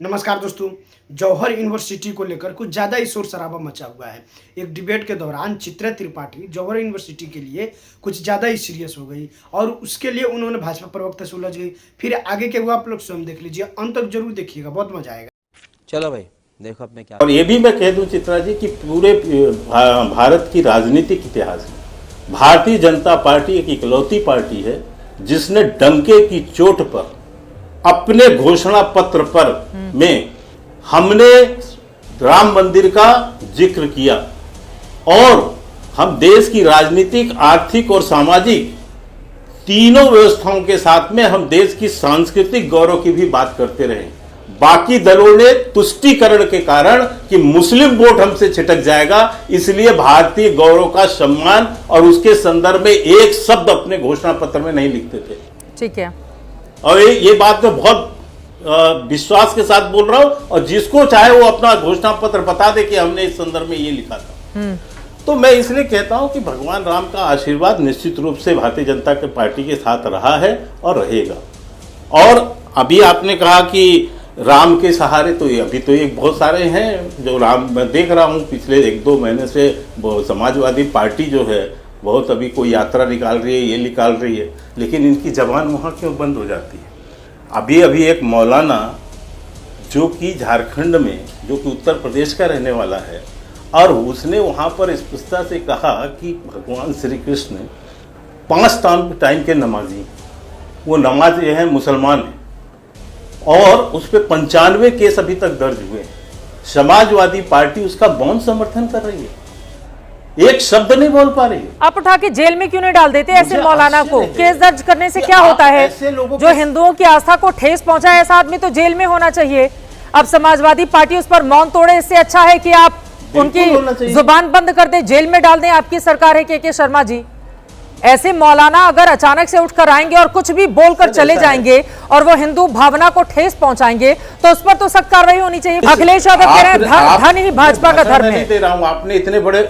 नमस्कार दोस्तों। जौहर यूनिवर्सिटी को लेकर कुछ ज़्यादा ही शोर शराबा मचा हुआ है। एक डिबेट के दौरान चित्रा त्रिपाठी जौहर यूनिवर्सिटी के लिए कुछ ज़्यादा ही सीरियस हो गई और उसके लिए उन्होंने भाजपा प्रवक्ता से उलझ गई। फिर आगे के हुआ आप लोग स्वयं देख लीजिए, अंत तक जरूर देखिएगा, बहुत मजा आएगा। चलो भाई देखो अपने क्या। और ये भी मैं कह दूं चित्रा जी कि पूरे भारत की राजनीतिक इतिहास में भारतीय जनता पार्टी एक इकलौती पार्टी है जिसने डंके की चोट पर अपने घोषणा पत्र पर में हमने राम मंदिर का जिक्र किया और हम देश की राजनीतिक, आर्थिक और सामाजिक तीनों व्यवस्थाओं के साथ में हम देश की सांस्कृतिक गौरव की भी बात करते रहे। बाकी दलों ने तुष्टीकरण के कारण कि मुस्लिम वोट हमसे छिटक जाएगा, इसलिए भारतीय गौरव का सम्मान और उसके संदर्भ में एक शब्द अपने घोषणा पत्र में नहीं लिखते थे। ठीक है, और ये बात मैं बहुत विश्वास के साथ बोल रहा हूं और जिसको चाहे वो अपना घोषणा पत्र बता दे कि हमने इस संदर्भ में ये लिखा था। तो मैं इसलिए कहता हूं कि भगवान राम का आशीर्वाद निश्चित रूप से भारतीय जनता पार्टी के साथ रहा है और रहेगा। और अभी आपने कहा कि राम के सहारे, तो अभी तो एक बहुत सारे हैं जो राम, मैं देख रहा हूं पिछले 1-2 महीने से समाजवादी पार्टी जो है बहुत अभी कोई यात्रा निकाल रही है, ये निकाल रही है, लेकिन इनकी जबान वहाँ क्यों बंद हो जाती है। अभी एक मौलाना जो कि झारखंड में, जो कि उत्तर प्रदेश का रहने वाला है, और उसने वहाँ पर स्पष्टता से कहा कि भगवान श्री कृष्ण 5 टाइम के नमाजी, वो नमाज ये है मुसलमान है और उस पर 95 केस अभी तक दर्ज हुए। समाजवादी पार्टी उसका मौन समर्थन कर रही है, एक शब्द नहीं बोल पा रही है। आप उठा के जेल में क्यों नहीं डाल देते ऐसे मौलाना को? केस दर्ज करने से क्या होता है? जो हिंदुओं की आस्था को ठेस पहुंचा है ऐसा आदमी तो जेल में होना चाहिए। अब समाजवादी पार्टी उस पर मौन तोड़े, इससे अच्छा है कि आप उनकी जुबान बंद कर दे, जेल में डाल दें। आपकी सरकार है के शर्मा जी। ऐसे मौलाना अगर अचानक से उठकर आएंगे और कुछ भी बोलकर चले जाएंगे और वो हिंदू भावना को ठेस पहुंचाएंगे तो उस पर तो सख्त कार्रवाई होनी चाहिए। अखिलेश यादव कह रहे हैं धन ही भाजपा का धर्म है। दे रहा हूं, आपने इतने बड़े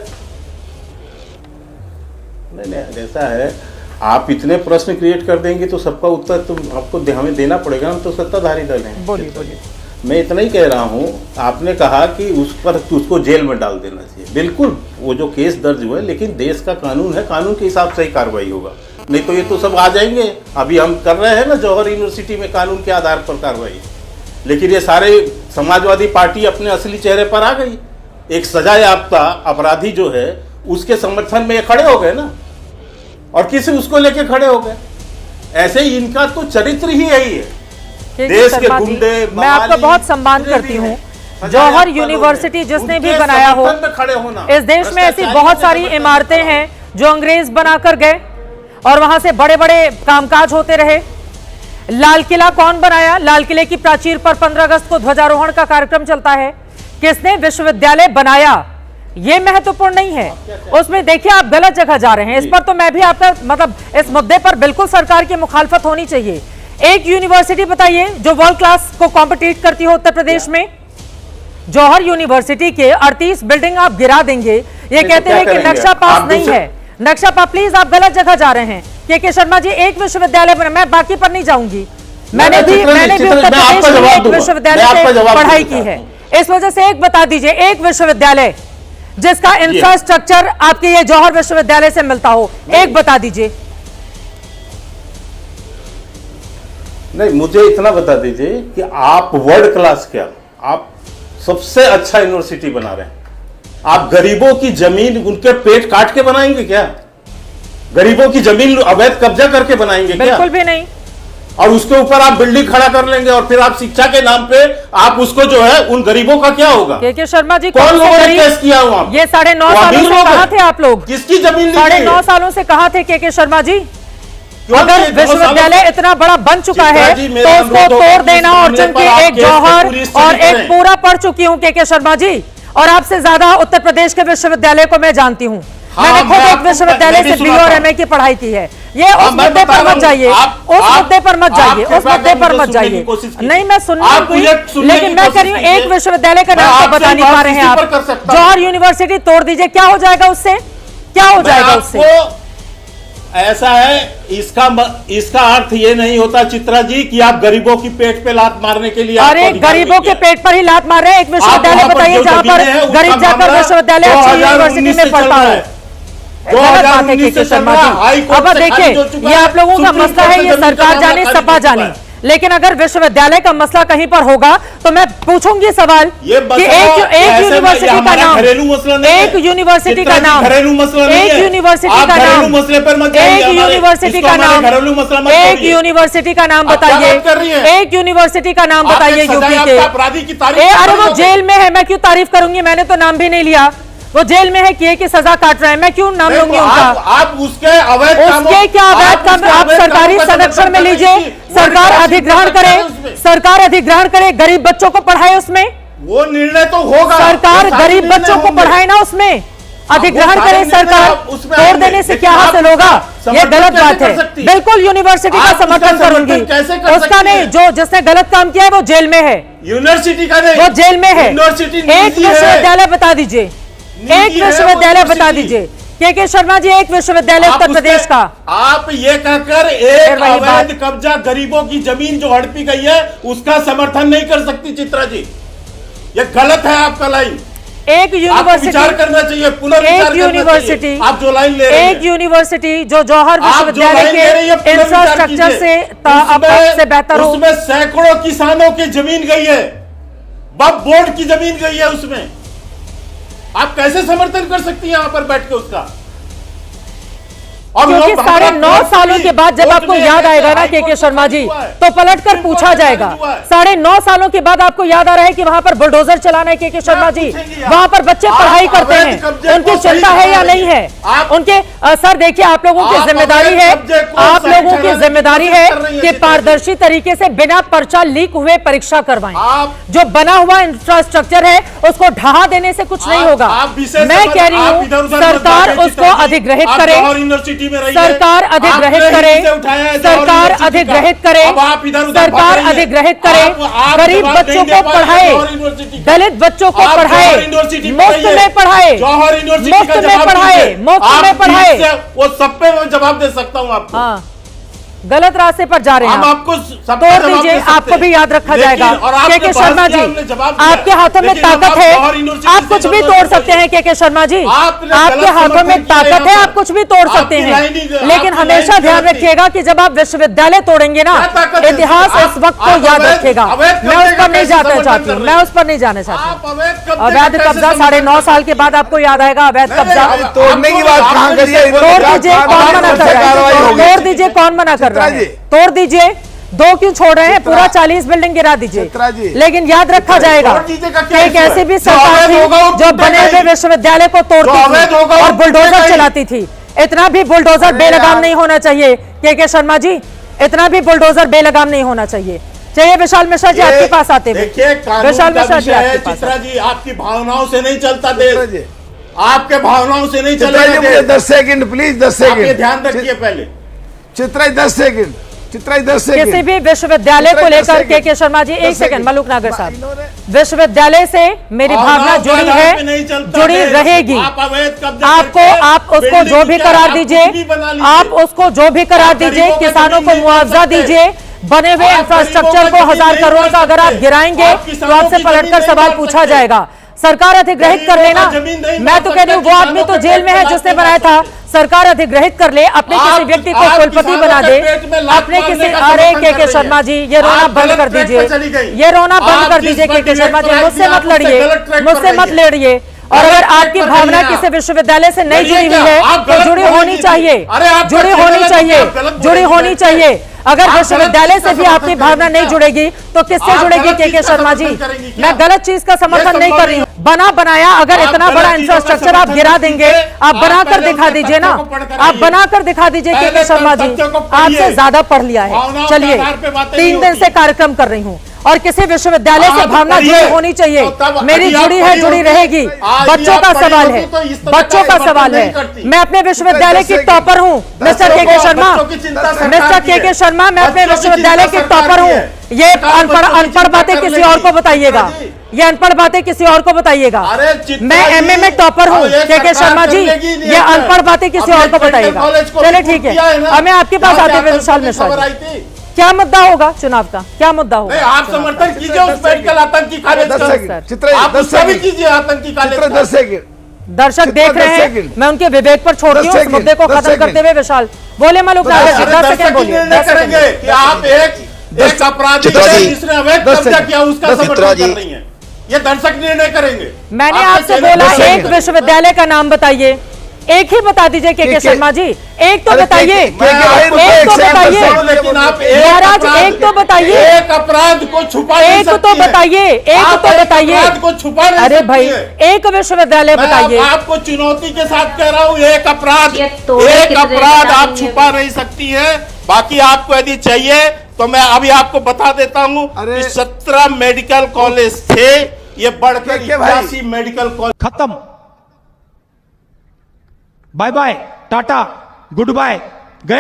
नहीं, ऐसा है आप इतने प्रश्न क्रिएट कर देंगे तो सबका उत्तर तो आपको हमें देना पड़ेगा। हम तो सत्ताधारी दल हैं। बोलिए। मैं इतना ही कह रहा हूँ, आपने कहा कि उस पर उसको जेल में डाल देना चाहिए। बिल्कुल, वो जो केस दर्ज हुए, लेकिन देश का कानून है, कानून के हिसाब से ही कार्रवाई होगा, नहीं तो ये तो सब आ जाएंगे। अभी हम कर रहे हैं ना जौहर यूनिवर्सिटी में कानून के आधार पर कार्रवाई, लेकिन ये सारे समाजवादी पार्टी अपने असली चेहरे पर आ गई। एक सजा याफ्ता अपराधी जो है उसके समर्थन में ये खड़े हो गए ना, और किसी उसको लेके खड़े हो गए। ऐसे ही इनका तो चरित्र ही यही है। देश के गुंडे, मैं आपका बहुत सम्मान करती हूँ। जौहर यूनिवर्सिटी जिसने भी बनाया हो, इस देश में ऐसी बहुत सारी इमारतें हैं जो अंग्रेज बनाकर गए और वहां से बड़े बड़े कामकाज होते रहे। लाल किला कौन बनाया? लाल किले की प्राचीर पर 15 अगस्त को ध्वजारोहण का कार्यक्रम चलता है। किसने विश्वविद्यालय बनाया ये महत्वपूर्ण नहीं है। उसमें देखिए आप गलत जगह जा रहे हैं। इस पर तो मैं भी आपका मतलब इस मुद्दे पर बिल्कुल सरकार की मुखालफत होनी चाहिए। एक यूनिवर्सिटी बताइए जो वर्ल्ड क्लास को कॉम्पिटिट करती हो उत्तर प्रदेश में। जौहर यूनिवर्सिटी के 38 बिल्डिंग आप गिरा देंगे, ये कहते हैं कि नक्शा पास नहीं है। नक्शा पास, प्लीज आप गलत जगह जा रहे हैं। के शर्मा जी, एक विश्वविद्यालय बना, मैं बाकी पर नहीं जाऊंगी। मैंने भी उत्तर प्रदेश में एक विश्वविद्यालय से पढ़ाई की है, इस वजह से एक बता दीजिए, एक विश्वविद्यालय जिसका इंफ्रास्ट्रक्चर आपके ये जौहर विश्वविद्यालय से मिलता हो, एक बता दीजिए। नहीं, मुझे इतना बता दीजिए कि आप वर्ल्ड क्लास क्या, आप सबसे अच्छा यूनिवर्सिटी बना रहे हैं। आप गरीबों की जमीन उनके पेट काट के बनाएंगे क्या? गरीबों की जमीन अवैध कब्जा करके बनाएंगे क्या? बिल्कुल भी नहीं। और उसके ऊपर आप बिल्डिंग खड़ा कर लेंगे और फिर आप शिक्षा के नाम पे आप उसको जो है, उन गरीबों का क्या होगा? के शर्मा जी, कौन लोगों ने केस किया हुआ? ये 9.5 सालों से कहा थे आप लोग। किसकी जमीन? 9.5 सालों से कहा थे के शर्मा जी, अगर विश्वविद्यालय इतना बड़ा बन चुका है तो उसको तोड़ देना। और चूंकि एक जौहर और एक पूरा पढ़ चुकी हूँ के शर्मा जी, और आपसे ज्यादा उत्तर प्रदेश के विश्वविद्यालय को मैं जानती हूँ। मैंने खुद एक विश्वविद्यालय से BA और MA की पढ़ाई की है। ये उस मुद्दे पर मत जाइए, उस मुद्दे पर मत जाइए, उस मुद्दे पर मत जाइए। नहीं, मैं सुनने की, लेकिन मैं कह रही हूँ एक विश्वविद्यालय का नाम तो बता नहीं पा रहे हैं आप। जौहर यूनिवर्सिटी तोड़ दीजिए, क्या हो जाएगा उससे? क्या हो जाएगा उससे? ऐसा है, इसका अर्थ ये नहीं होता चित्रा जी कि आप गरीबों की पेट पे लात मारने के लिए। अरे गरीबों के पेट पर ही लात मार रहे हैं। एक विश्वविद्यालय बताइए जहां पर गरीब जाकर विश्वविद्यालय अच्छी यूनिवर्सिटी में पढ़ता है। गलत बात है के शर्मा जी। अब देखिए, ये आप लोगों का मसला है, ये सरकार जाने सपा जाने, लेकिन अगर विश्वविद्यालय का मसला कहीं पर होगा तो मैं पूछूंगी सवाल कि एक यूनिवर्सिटी का नाम, एक यूनिवर्सिटी का नाम, एक यूनिवर्सिटी का नाम, एक यूनिवर्सिटी का नाम, एक यूनिवर्सिटी का नाम बताइए, एक यूनिवर्सिटी का नाम बताइए यूपी के। अरे वो जेल में है, मैं क्यों तारीफ करूंगी, मैंने तो नाम भी नहीं लिया। वो जेल में है, किए की सजा काट रहे हैं, मैं क्यों नाम लूंगी उनका? आप उसके अवैध उसके क्या अवैध काम? आप सरकारी संरक्षण में लीजिए, सरकार अधिग्रहण करे, सरकार अधिग्रहण करे, गरीब बच्चों को पढ़ाए उसमें। वो निर्णय तो होगा, सरकार गरीब बच्चों को पढ़ाए ना उसमें, अधिग्रहण करे सरकार। तोड़ देने से क्या हासिल होगा? ये गलत बात है। बिल्कुल यूनिवर्सिटी का समर्थन करूंगी, उसका नहीं। जो जिसने गलत काम किया है वो जेल में है, यूनिवर्सिटी का नहीं, वो जेल में है। एक विश्वविद्यालय बता दीजिए, एक विश्वविद्यालय बता दीजिए के शर्मा जी, एक विश्वविद्यालय उत्तर प्रदेश का। आप ये कहकर एक अवैध कब्जा गरीबों की जमीन जो हड़पी गई है उसका समर्थन नहीं कर सकती चित्रा जी, ये गलत है आपका लाइन। एक यूनिवर्सिटी विचार करना चाहिए, पुनर्विचार करना चाहिए। आप जो लाइन ले रहे हैं, एक यूनिवर्सिटी जो जौहर विश्वविद्यालय के इंफ्रास्ट्रक्चर से बेहतर हो, उसमें सैकड़ों किसानों की जमीन गई है, वक्फ बोर्ड की जमीन गई है उसमें, आप कैसे समर्थन कर सकती हैं यहां पर बैठ के उसका? क्योंकि 9.5 सालों के बाद जब आपको याद आएगा ना के शर्मा जी, तो पलटकर पूछा जाएगा। 9.5 सालों के बाद आपको याद आ रहा है कि वहां पर बुलडोजर चलाना है के शर्मा जी, वहां पर बच्चे पढ़ाई करते हैं, उनकी चिंता है या नहीं है? उनके सर देखिए, आप लोगों की जिम्मेदारी है, आप लोगों की जिम्मेदारी है कि पारदर्शी तरीके से बिना पर्चा लीक हुए परीक्षा करवाएं। जो बना हुआ इंफ्रास्ट्रक्चर है उसको ढहा देने से कुछ नहीं होगा। मैं कह रही हूँ सरकार उसको अधिग्रहित करे, सरकार अधिग्रहित करे, सरकार अधिग्रहित करे, सरकार अधिग्रहित करे, गरीब बच्चों को पढ़ाए, दलित बच्चों को पढ़ाए, मुफ्त में पढ़ाए, मुफ्त में पढ़ाए, मुफ्त में पढ़ाए। वो सब पे मैं जवाब दे सकता हूँ आपको। हाँ, गलत रास्ते पर जा रहे हैं, आपको तोड़ दीजिए, आपको भी याद रखा जाएगा। के शर्मा जी, आपके हाथों में ताकत है, आप कुछ भी तोड़ सकते हैं। के शर्मा जी, आपके हाथों में ताकत है, आप कुछ भी तोड़ सकते हैं, लेकिन हमेशा ध्यान रखिएगा कि जब आप विश्वविद्यालय तोड़ेंगे ना, इतिहास उस वक्त को याद रखेगा। मैं उस पर नहीं जाना चाहती हूँ, मैं उस पर नहीं जाना चाहती हूँ। अवैध कब्जा 9.5 साल के बाद आपको याद आएगा अवैध कब्जा। तोड़ने की बात कहां करी है? तोड़ दीजिए, कौन मना कर रहा है? तोड़ दीजिए, कौन मना कर रहा है? तोड़ दीजिए, 2 क्यों छोड़ रहे हैं? पूरा 40 बिल्डिंग गिरा दीजिए। लेकिन याद रखा जाएगा कि एक ऐसी भी सरकार थी जो बने हुए विश्वविद्यालय को तोड़ती थी और बुलडोजर चलाती थी। इतना भी बुलडोजर बेलगाम नहीं होना चाहिए के शर्मा जी, इतना भी बुलडोजर बेलगाम नहीं होना चाहिए। चलिए विशाल मिश्रा जी आपके पास आते हैं। विशाल मिश्रा जी आपके पास। चित्रा जी, आपकी भावनाओं से नहीं चलता देश, आपके भावनाओं से नहीं चलता। 10 सेकंड प्लीज, 10 सेकंड ध्यान रखिए पहले। Chitra 10 second, Chitra 10 second. किसी भी विश्वविद्यालय को लेकर के शर्मा जी, 1 सेकंड, मलूक नागर साहब, विश्वविद्यालय से मेरी भावना जुड़ी है, जुड़ी रहेगी। आपको, आप उसको जो भी करार दीजिए, आप उसको जो भी करार दीजिए, किसानों को मुआवजा दीजिए, बने हुए इंफ्रास्ट्रक्चर को 1000 करोड़ का अगर आप गिराएंगे तो आपसे पलटकर सवाल पूछा जाएगा। सरकार अधिग्रहित कर लेना, मैं तो कह रही हूँ वो आदमी तो जेल में है जिसने बनाया था। सरकार अधिग्रहित कर ले, अपने किसी व्यक्ति को कुलपति बना दे, अपने किसी। अरे के शर्मा जी, ये रोना बंद कर दीजिए, ये रोना बंद कर दीजिए के शर्मा जी, मुझसे मत लड़िए, मुझसे मत लड़िए। और अगर आपकी भावना किसी विश्वविद्यालय से नहीं जुड़ी हुई है तो जुड़ी होनी चाहिए, जुड़ी होनी चाहिए, जुड़ी होनी चाहिए। अगर विश्वविद्यालय से भी आपकी भावना नहीं जुड़ेगी तो किससे जुड़ेगी के शर्मा जी? मैं गलत चीज का समर्थन नहीं कर रही हूँ। बना बनाया अगर इतना बड़ा इंफ्रास्ट्रक्चर आप गिरा देंगे, आप बनाकर दिखा दीजिए ना, आप बनाकर दिखा दीजिए के शर्मा जी, आपसे ज्यादा पढ़ लिया है। चलिए, 3 दिन से कार्यक्रम कर रही हूँ और किसी विश्वविद्यालय से भावना जुड़ी होनी चाहिए, मेरी जुड़ी है, जुड़ी रहेगी। बच्चों का सवाल है, बच्चों का सवाल है। मैं अपने विश्वविद्यालय की टॉपर हूँ मिस्टर के शर्मा, मिस्टर के शर्मा, मैं अपने विश्वविद्यालय की टॉपर हूँ। ये अनपढ़ बातें किसी और को बताइएगा, ये अनपढ़ बातें किसी और को बताइएगा। अरे चित्रा मैं जी, एमए में टॉपर हूँ अब ये के सरकार शर्मा जी, करने की नहीं ये है। अनपढ़ बातें किसी अब और ये को मेडिकल बताइएगा। कॉलेज को चलिए रिपोर्ट ठीक किया है, ना, अब मैं आपके पास जहाँ आते हुए पे विशाल आतंकी मिश्रा खबर जी, आई थी। क्या मुद्दा होगा चुनाव का, क्या मुद्दा होगा? नहीं, आप समर्थन कीजिए उस मेडिकल आतंकी कॉलेज 10 का। सेकंड चित्रा आप 10 उसका भी सेकंड कीजिए आतंकी कॉलेज चित्रा का। 10 सेकंड दर्शक चित्रा, देख रहे 10 हैं, सेकंड। मैं उनके विवेक पर छोड़ती हूँ 10 उस मुद्दे को सेकंड, खत्म 10 करते हुए। विशाल बोले मलुक अरे नागर जी, 10 दर्शक सेकंड ही बोलिए, निर्णय 10 सेकंड। करेंगे कि आप एक अपराधी चित्रा है जी, जिसने अवैध 10 कब्जा सेकंड, किया उसका 10 समर्थन चित्रा कर जी। रही हैं। ये दर्शक निर्णय करेंगे। मैंने आपके आपसे चैनल बोला पर एक विश्वविद्यालय का नाम बताइए, एक ही बता दीजिए के शर्मा जी, एक तो अरे बताइए, के भाई रुको, एक तो example बताइए, सुनो, लेकिन आप महाराज एक तो बताइए, एक अपराध को छुपा नहीं एक सकती तो है। बताइए, एक आप तो बताइए। अपराध को छुपा नहीं अरे सकती भाई है। एक विश्वविद्यालय मैं बताइए। आपको चुनौती के साथ कह रहा हूँ, एक अपराध आप छुपा नहीं सकती है। बाकी आपको यदि चाहिए तो मैं अभी आपको बता देता हूँ अरे- कि 17 मेडिकल कॉलेज थे, ये बढ़कर के भाई? 81 मेडिकल कॉलेज। खत्म, bye bye, tata, good bye.